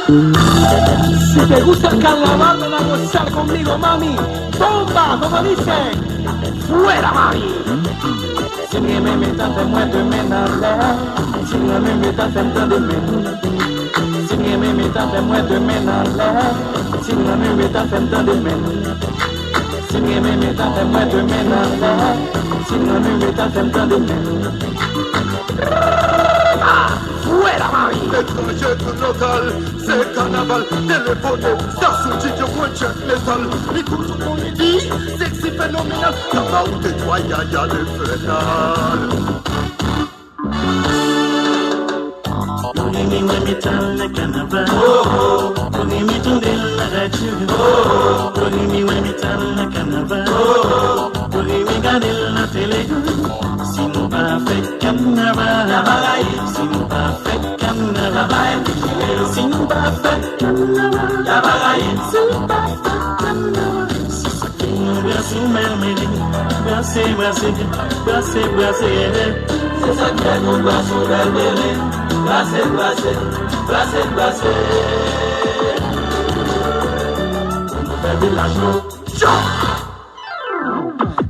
Si te gusta el carnaval, ven a gozar conmigo, mami. ¡Bomba! Como dicen. ¡Fuera, mami! Si me invitas, te muerto y me nada. Si me invitas, te entiendo y me nada. Si me invitas, te muerto y me nada. Si me invitas, te entiendo y me nada. Si me invitas, te muerto y me nada. Si me invitas, te entiendo y me nada. ¡Fuera, mami! L'étranger tout local, c'est carnaval. Téléphoné, ça sortit du point check létal. Écoute tout mon dit, sexy phénoménal. Là-bas où t'es toi, y'a le fénal. Bring me when me tell the carnival. Bring me to the radio. Bring me when me tell the carnival. Bring me garder la télé. Si nous pas fait carnaval, si nous pas fait carnaval, si nous pas fait carnaval, si nous pas fait carnaval. Si ça qui nous brasse ou mermeli, brasser, brasser, brasser, brasser. C'est ça qui nous brasse ou mermeli, brasser, brasser, brasser, brasser. On fait village non.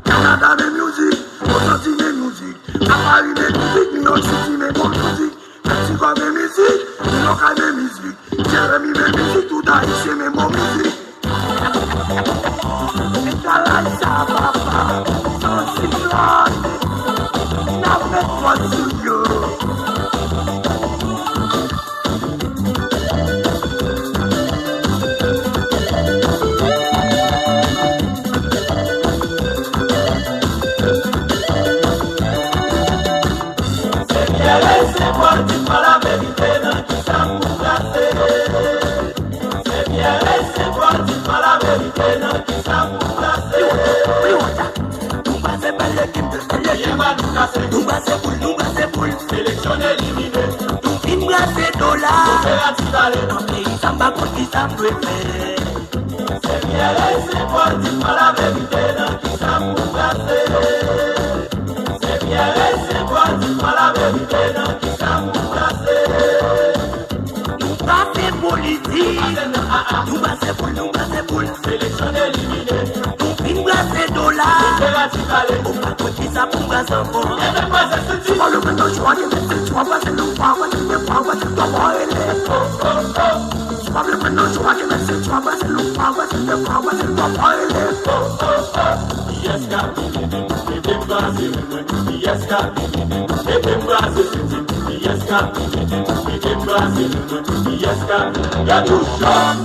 Canada de musique, Mozambique de musique, à Paris de musique, New York City de bonne musique, Mexico de musique, New York de musique, Jérémy de musique, tout Haïtien de mon musique. Et t'as la papa, sans silence, n'a fait pas de yo. C'est moi qui pas la vérité dans qui ça vous placer. C'est bien, c'est moi qui pas la vérité dans qui ça vous placer. Nous passons par l'équipe de nous passons pour sélection éliminée. nous finissons brasser dollars. Opérative Dans le pays, ça m'a contre qui ça peut faire. c'est bien, c'est moi qui pas la vérité dans qui ça vous placer. C'est bien, c'est moi qui pas la vérité dans qui ça vous placer. Nous passons politique. Nous passons pour Sélection éliminée. nous finissons brasser dollars. Opérative On va contre qui ça pour brasser encore. et même pas ce Tu vas le mettre dans le choix, tu vas passer le pas, tu vas passer le pas, tu vas le mettre dans le choix, tu vas passer le pas, tu vas passer le pas. Yes, God, it Brazil. Yes, God, it Brazil. Yes, God, it Brazil. Yes, God, y'a du choc.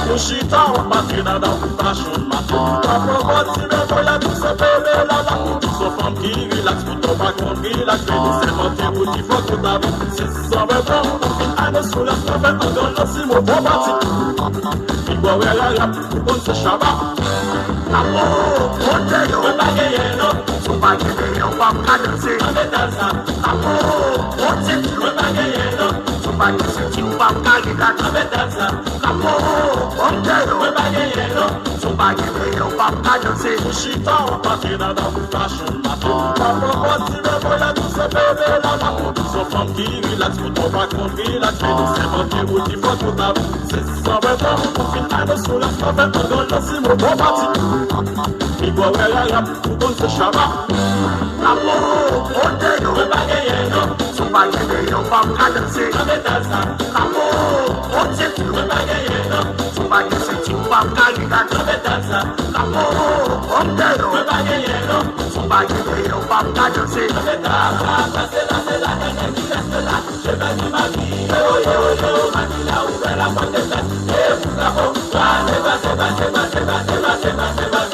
Nous chita, on patrie dans la fashion matin. La promote, si même y'a tout ce bébé là, là. Tous aux femmes qui relax, pour ton pas qu'on relax. Mais nous c'est monté, pour qu'il faut tout avoir. C'est 620 ans, on fait un sous la semaine, on donne aussi mon bon parti. Il boit, ouais, la rap, on se chabat. Amour, on te yo, On va gagner, non? on va gagner, on va danser. On est dans ça. Amour, on te yo, On va gagner, non? on va danser, on va gagner. On est dans ça. Amour, on te yo, On va gagner, non? on va gagner, on va danser. Chita, on patrie dans la fashion matin. La promote, si même y'a tout ce bébé là, là. Tous aux femmes qui relax, pour ton pas qu'on relax. Mais nous c'est monté, pour qu'il faut tout avoir. C'est 620 ans, on fait un sous la semaine, on donne aussi mon bon parti. Il boit, ouais, la rap, on se chabat. Amour, on te yo, On va gagner, non? on va gagner, on va danser. On est dans ça. Amour, on te yo, On va gagner, non? on va danser, on va gagner. On est dans ça. Amour, on te yo, On va gagner, non? on va gagner, on va danser. On est dans ça. C'est la dernière qui reste là. Je vais dire ma vie. Oh, yo, yo, ma vie là, ouvert la porte des places. Et vous la bon. C'est pas.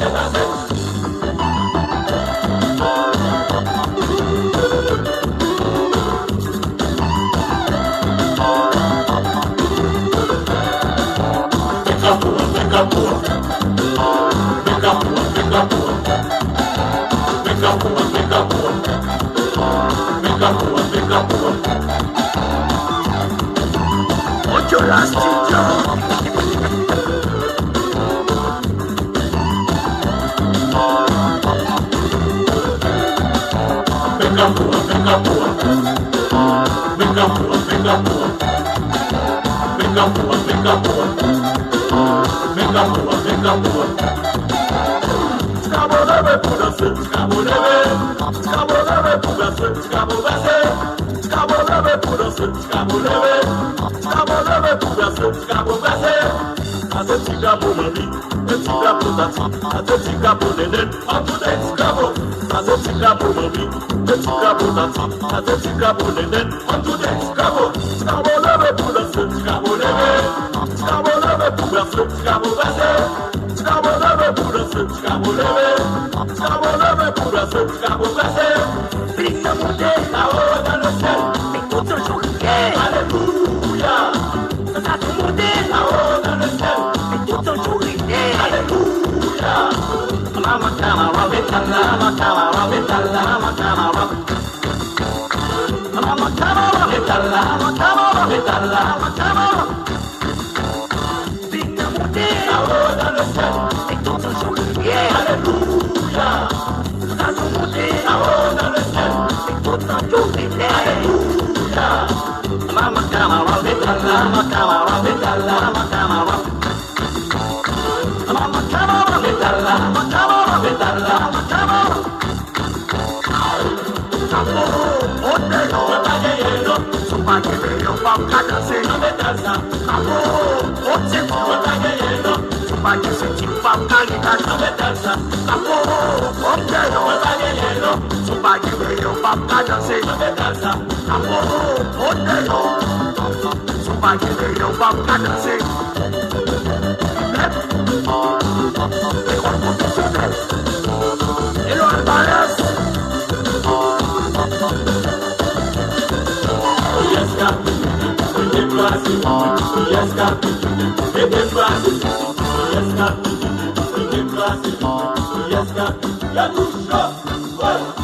Ojo la studio. Make Yes,